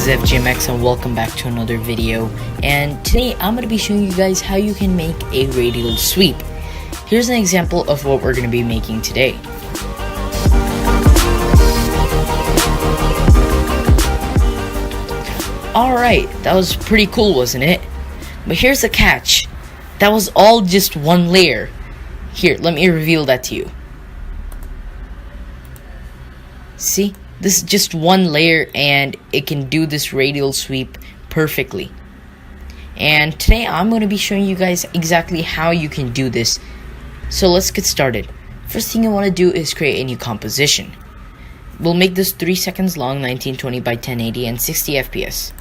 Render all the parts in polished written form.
is FGMX and welcome back to another video, and today I'm going to be showing you guys how you can make a radial sweep. Here's an example of what we're going to be making today. Alright, that was pretty cool, wasn't it? But here's the catch. That was all just one layer. Here, let me reveal that to you. See? This is just one layer and it can do this radial sweep perfectly. And today I'm going to be showing you guys exactly how you can do this. So let's get started. First thing you want to do is create a new composition. We'll make this 3 seconds long, 1920 by 1080 and 60 FPS.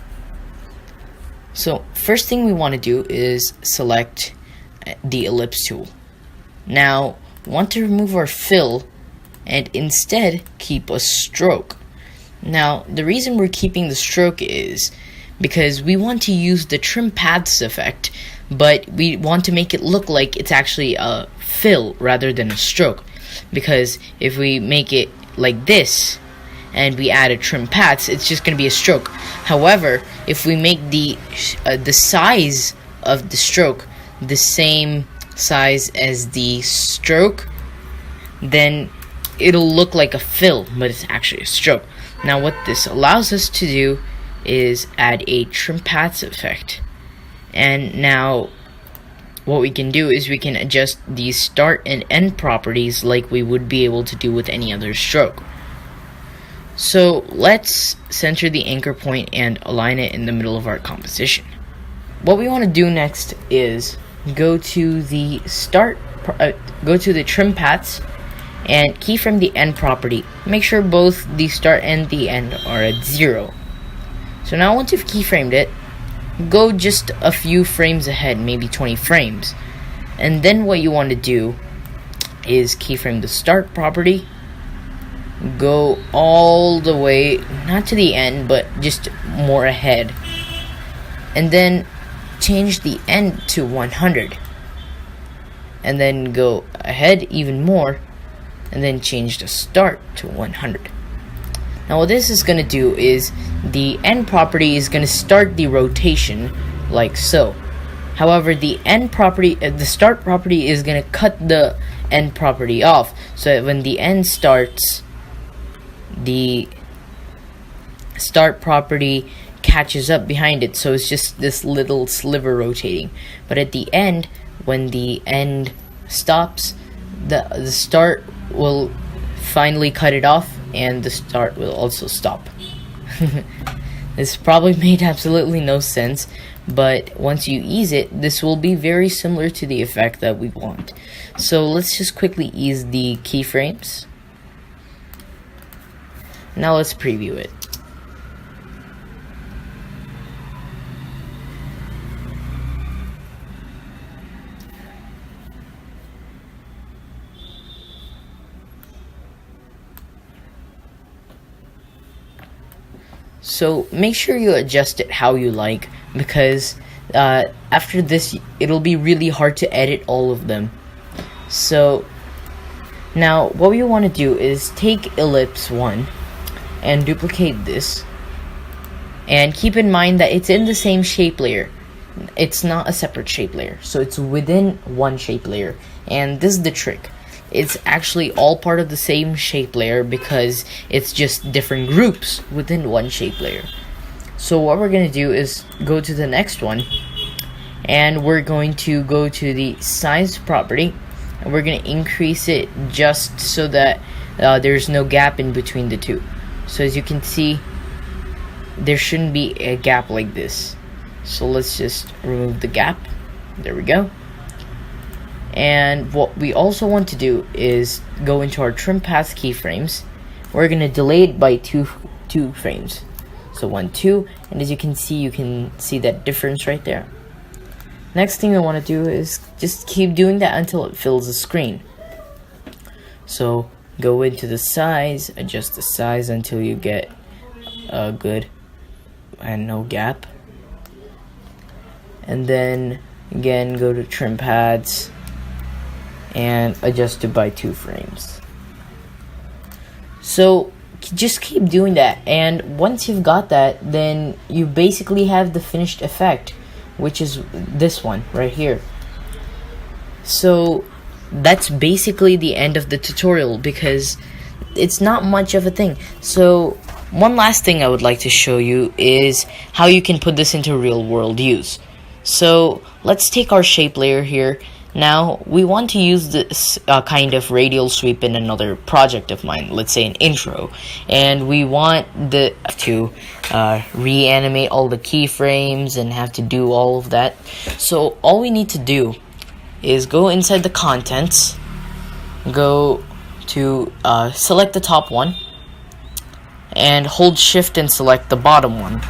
So first thing we want to do is select the ellipse tool. Now we want to remove our fill and instead keep a stroke. Now the reason we're keeping the stroke is because we want to use the trim paths effect, but we want to make it look like it's actually a fill rather than a stroke, because if we make it like this and we add a trim paths, it's just going to be a stroke. However, if we make the size of the stroke the same size as the stroke, then it'll look like a fill, but it's actually a stroke. Now what this allows us to do is add a trim paths effect. And now what we can do is we can adjust the start and end properties like we would be able to do with any other stroke. So let's center the anchor point and align it in the middle of our composition. What we want to do next is go to the trim paths and keyframe the end property. Make sure both the start and the end are at 0. So now once you've keyframed it, go just a few frames ahead, maybe 20 frames. And then what you want to do is keyframe the start property, go all the way, not to the end, but just more ahead. And then change the end to 100. And then go ahead even more, and then change the start to 100. Now what this is going to do is the end property is going to start the rotation like so. However, the start property is going to cut the end property off, so that when the end starts, the start property catches up behind it, so it's just this little sliver rotating. But at the end, when the end stops, the start will finally cut it off, and the start will also stop. This probably made absolutely no sense, but once you ease it, this will be very similar to the effect that we want. So let's just quickly ease the keyframes. Now let's preview it. So make sure you adjust it how you like, because after this it'll be really hard to edit all of them. So now what we want to do is take ellipse 1 and duplicate this, and keep in mind that it's in the same shape layer. It's not a separate shape layer, so it's within one shape layer. And this is the trick. It's actually all part of the same shape layer because it's just different groups within one shape layer. So what we're going to do is go to the next one, and we're going to go to the size property, and we're going to increase it just so that there's no gap in between the two. So as you can see, there shouldn't be a gap like this. So let's just remove the gap. There we go. And what we also want to do is go into our trim paths keyframes. We're going to delay it by two frames. So 1, 2, and as you can see that difference right there. Next thing we want to do is just keep doing that until it fills the screen. So go into the size, adjust the size until you get good and no gap. And then again go to trim paths and adjust it by 2 frames. So just keep doing that, and once you've got that, then you basically have the finished effect, which is this one right here. So that's basically the end of the tutorial, because it's not much of a thing. So one last thing I would like to show you is how you can put this into real world use. So let's take our shape layer here. Now we want to use this kind of radial sweep in another project of mine, let's say an intro, and we want to reanimate all the keyframes and have to do all of that. So all we need to do is go inside the contents, go to select the top one, and hold shift and select the bottom one.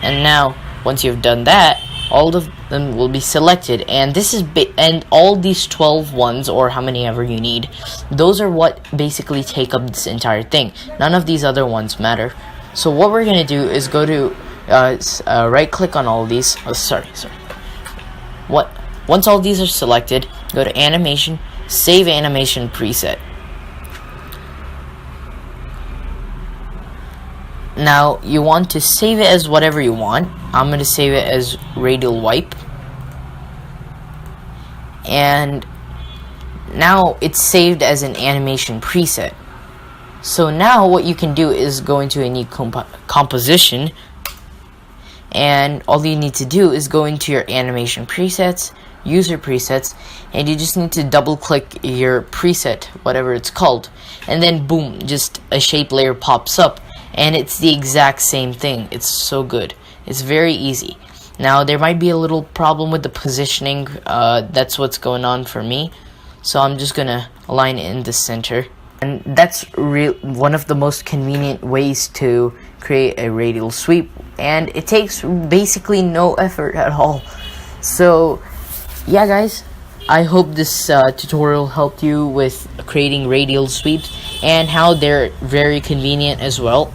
And now once you've done that, all of them will be selected, and this is and all these 12 ones, or how many ever you need, those are what basically take up this entire thing. None of these other ones matter. So what we're gonna do is go to right click on all of these. Once all these are selected, go to animation, save animation preset. Now you want to save it as whatever you want. I'm going to save it as radial wipe, and now it's saved as an animation preset. So now what you can do is go into a new composition, and all you need to do is go into your animation presets, user presets, and you just need to double click your preset, whatever it's called, and then boom, just a shape layer pops up. And it's the exact same thing. It's so good. It's very easy. Now there might be a little problem with the positioning. That's what's going on for me. So I'm just gonna align it in the center. And that's one of the most convenient ways to create a radial sweep. And it takes basically no effort at all. So yeah guys, I hope this tutorial helped you with creating radial sweeps and how they're very convenient as well.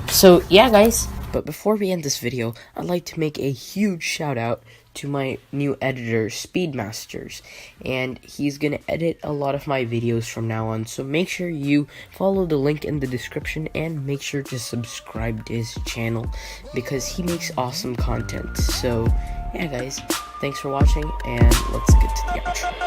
So yeah guys, but before we end this video, I'd like to make a huge shout out to my new editor, Speedmasters, and he's gonna edit a lot of my videos from now on, so make sure you follow the link in the description and make sure to subscribe to his channel because he makes awesome content. So yeah guys, thanks for watching, and let's get to the outro.